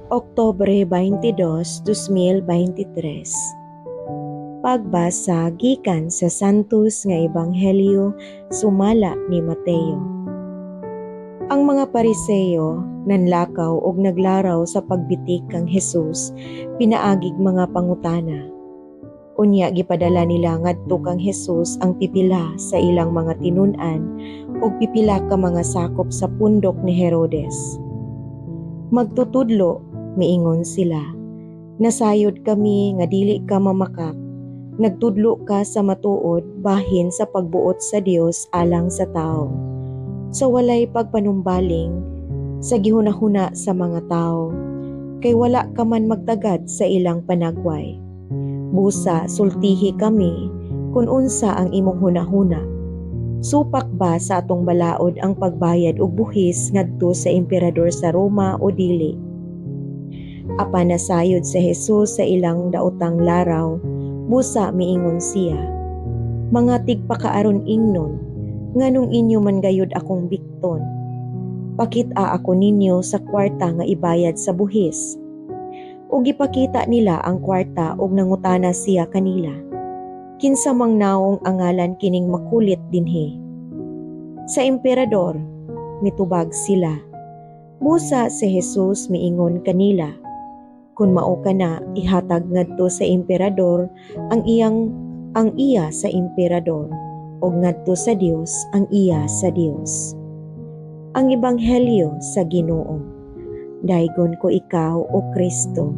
Oktubre 22, 2023. Pagbasa gikan sa Santos nga Ebanghelyo sumala ni Mateo. Ang mga Pariseo nanlakaw og naglaraw sa pagbitik kang Hesus pinaagig mga pangutana. Unya gipadala nila ngadto kang Hesus ang pipila sa ilang mga tinun-an ug pipila ka mga sakop sa pundok ni Herodes. Magtutudlo, miingon sila. Nasayod kami nga dili ka mamakak. Nagtudlo ka sa matuod bahin sa pagbuot sa Dios alang sa tao. So walay pagpanumbaling sa gihunahuna sa mga tao. Kay wala ka man magtagad sa ilang panagway. Busa sultihi kami kung unsa ang imong hunahuna. Supak ba sa atong balaod ang pagbayad og buhis ngadto sa emperador sa Roma o dili? Apan nasayod sa Hesus sa ilang daotang laraw, busa miingon siya, mga tigpakaaron ingnon, nganong inyo man gayud akong bikton. Pakita ako ninyo sa kwarta nga ibayad sa buhis. Ug ipakita nila ang kwarta ug nangutana siya kanila. Kinsa mang naong angalan kining makulit dinhi? Sa emperador, mitubag sila. Busa si Hesus miingon kanila, kung mao ka na ihatag ngadto sa emperador ang iya sa emperador ug ngadto sa Dios ang iya sa Dios. Ang Ebanghelyo sa Ginoo. Daygon ko ikaw o Kristo.